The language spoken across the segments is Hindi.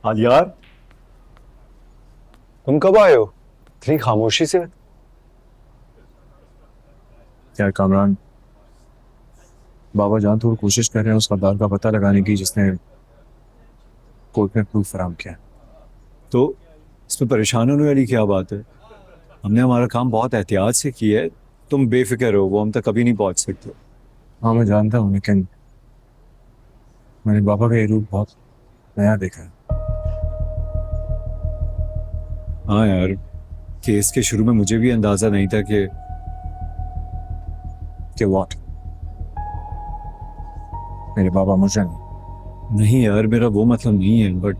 हाँ यार, तुम कब आए हो? इतनी खामोशी से। यार कामरान, बाबा जान थोड़ी कोशिश कर रहे हैं उस गद्दार का पता लगाने की जिसने कोर्ट में प्रूफ फराहम किया। तो इसमें परेशान होने वाली क्या बात है? हमने हमारा काम बहुत एहतियात से किया है। तुम बेफिक्र हो, वो हम तक कभी नहीं पहुंच सकते। हाँ मैं जानता हूँ, लेकिन मैंने बाबा का ये रूप बहुत नया देखा है। हाँ यार, केस के शुरू में मुझे भी अंदाजा नहीं था कि वॉट, मेरे बाबा मुझे नहीं। नहीं यार, मेरा वो मतलब नहीं है, बट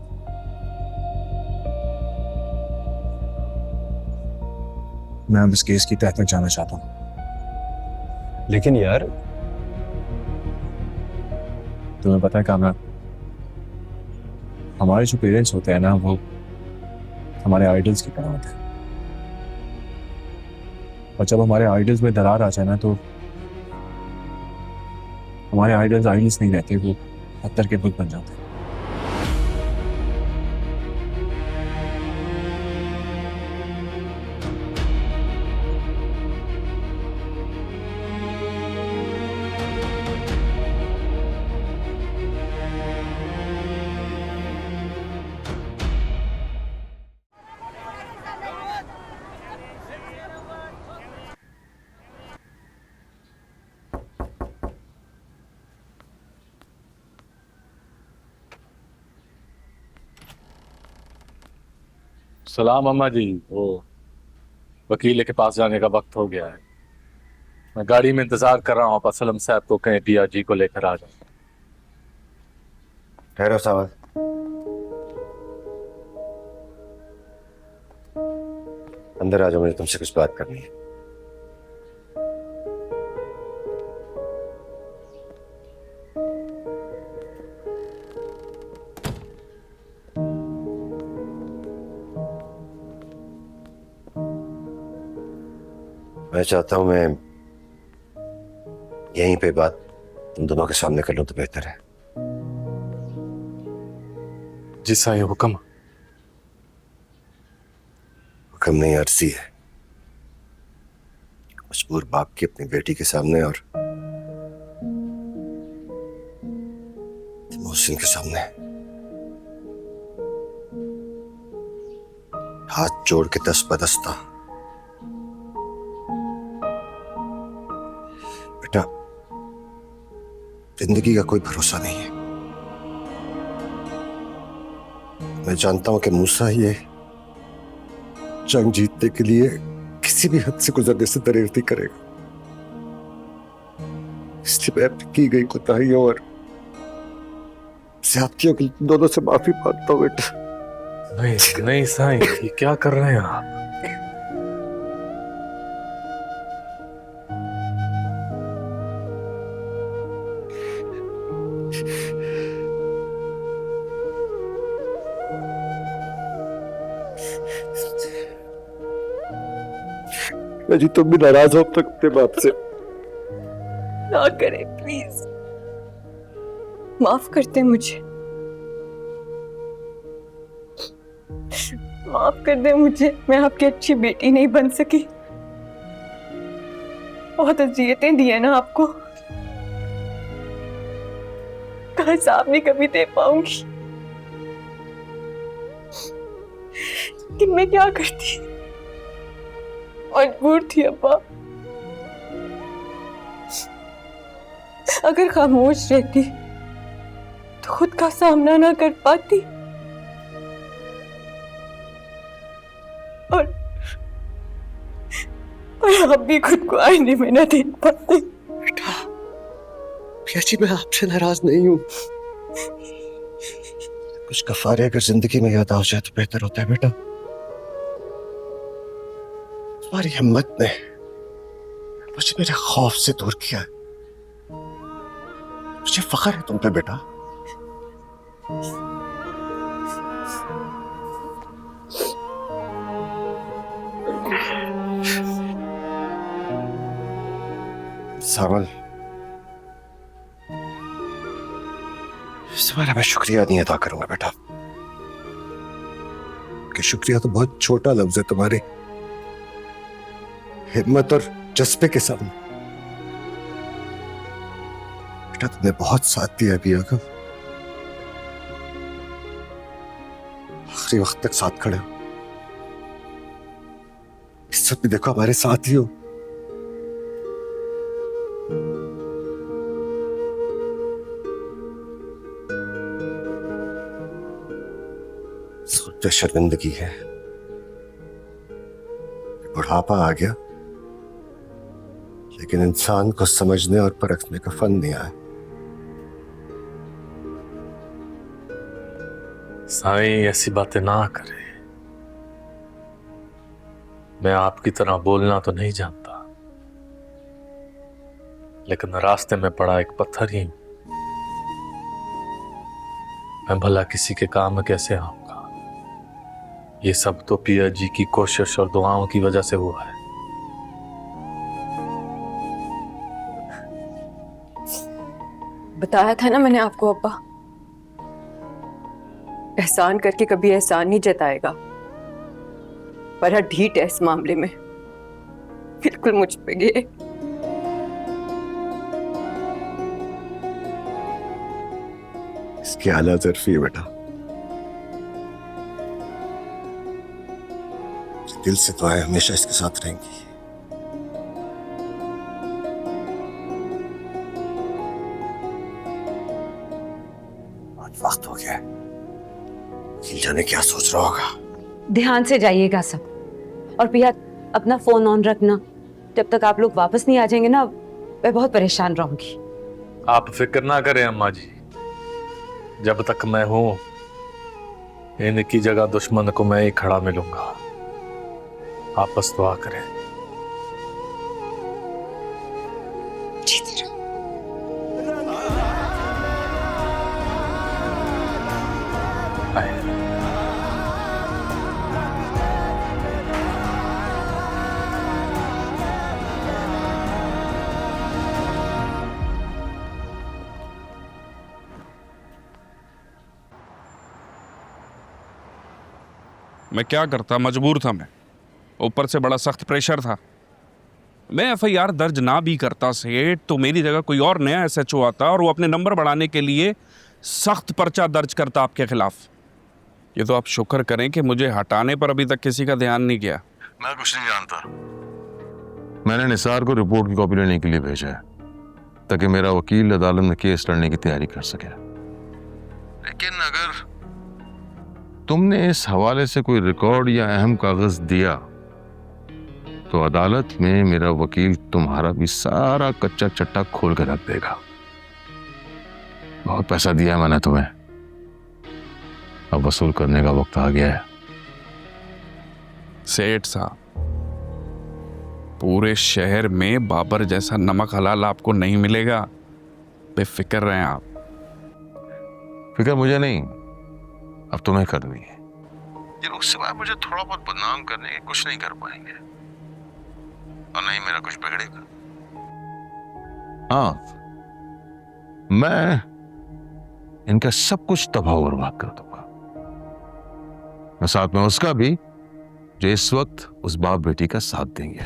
मैं अब इस केस की तह तक जाना चाहता हूँ। लेकिन यार। तुम्हें पता है कामरान, हमारे जो पेरेंट्स होते हैं ना, वो हमारे आइडल्स की तरह होते हैं। और जब हमारे आइडल्स में दरार आ जाए ना, तो हमारे आइडल्स आइडल्स नहीं रहते, वो पत्थर के बुत बन जाते हैं। सलाम अम्मा जी। वो वकील के पास जाने का वक्त हो गया है। मैं गाड़ी में इंतजार कर रहा हूँ, आप असलम साहब को कहें डीआरजी को लेकर आ जाए। ठहरो सावल, अंदर आ जाओ, मुझे तुमसे कुछ बात करनी है। मैं चाहता हूं मैं यहीं पे बात तुम दोनों के सामने कर लूं तो बेहतर है। जी साईं, हुक्म। हुक्म नहीं, अर्जी है। मजबूर बाप की अपनी बेटी के सामने और मोहसिन के सामने हाथ जोड़ के दस बदस्ता, बेटा जिंदगी का कोई भरोसा नहीं है। मैं जानता हूं कि मूसा ये जंग जीतने के लिए किसी भी हद से गुजरने से दरेर नहीं करेगा। इसलिए मैं अपनी की गई कोताहियों और ज्यादतियों के लिए दोनों से माफी मांगता हूं बेटा। नहीं नहीं साईं, ये क्या कर रहे हैं आप? मैं जी तुम भी नाराज हो अब तक अपने बाप से। ना करें प्लीज, माफ कर दे मुझे, माफ कर दे मुझे। मैं आपकी अच्छी बेटी नहीं बन सकी। बहुत अजियतें दी है ना आपको, का हिसाब नहीं कभी दे पाऊंगी। कि मैं क्या करती, मजबूर थी अब्बा। अगर खामोश रहती तो खुद का सामना ना कर पाती, और आप भी खुद को आईने में न देख पाते। बेटा जी मैं आपसे नाराज नहीं हूं। कुछ कफारे अगर जिंदगी में याद आ जाए तो बेहतर होता है बेटा। तुम्हारी हिम्मत ने मुझे मेरे खौफ से दूर किया है। मुझे फख्र है तुम पे बेटा। सावल, तुम्हारा मैं शुक्रिया नहीं अदा करूंगा बेटा। कि शुक्रिया तो बहुत छोटा लफ्ज है तुम्हारे हिम्मत और जज्बे के सामने। बेटा तुमने बहुत साथ दिया पिया का, आखिरी वक्त तक साथ खड़े हो। इस सब भी देखो हमारे साथ ही हो। सोच शर्मिंदगी है, बुढ़ापा आ गया लेकिन इंसान को समझने और परखने का फन नहीं आया। साईं ऐसी बातें ना करे। मैं आपकी तरह बोलना तो नहीं जानता, लेकिन रास्ते में पड़ा एक पत्थर ही हूं। मैं भला किसी के काम में कैसे आऊंगा? ये सब तो पिया जी की कोशिश और दुआओं की वजह से हुआ है। बताया था ना मैंने आपको अब्बा, एहसान करके कभी एहसान नहीं जताएगा। बड़ा ढीठ है इस मामले में, बिल्कुल मुझ पे गिरे। इसकी आला जरफी है बेटा। दिल से दुआएं हमेशा इसके साथ रहेंगी। आज वक्त हो गया है, हिल जाने क्या सोच रहा होगा। ध्यान से जाइएगा सब, और पिया अपना फोन ऑन रखना। जब तक आप लोग वापस नहीं आ जाएंगे ना, मैं बहुत परेशान रहूंगी। आप फिक्र ना करें अम्मा जी, जब तक मैं हूं इनकी जगह दुश्मन को मैं ही खड़ा मिलूंगा। आप बस दुआ करें। मैं क्या करता, मजबूर था मैं। ऊपर से बड़ा सख्त प्रेशर था। मैं एफआईआर दर्ज ना भी करता सेठ, तो मेरी जगह कोई और नया एसएचओ आता और वो अपने नंबर बढ़ाने के लिए सख्त पर्चा दर्ज करता आपके खिलाफ। ये तो आप शुक्र करें कि मुझे हटाने पर अभी तक किसी का ध्यान नहीं किया। मैं कुछ नहीं जानता। मैंने निसार को रिपोर्ट की कॉपी लेने के लिए भेजा है ताकि मेरा वकील अदालत में केस लड़ने की तैयारी कर सके। लेकिन अगर तुमने इस हवाले से कोई रिकॉर्ड या अहम कागज दिया तो अदालत में मेरा वकील तुम्हारा भी सारा कच्चा चट्टा खोल कर रख देगा। बहुत पैसा दिया मैंने तुम्हें, अब वसूल करने का वक्त आ गया है। सेठ साहब, पूरे शहर में बाबर जैसा नमक हलाल आपको नहीं मिलेगा, बेफिक्र रहें आप। फिक्र मुझे नहीं, अब तुम्हें करनी है। ये लोग सिवाय मुझे थोड़ा बहुत बदनाम करने के कुछ नहीं कर पाएंगे, और नहीं मेरा कुछ बिगड़ेगा। हाँ, मैं इनका सब कुछ तबाह बर्बाद कर दूंगा, मैं साथ में उसका भी जो इस वक्त उस बाप बेटी का साथ देंगे।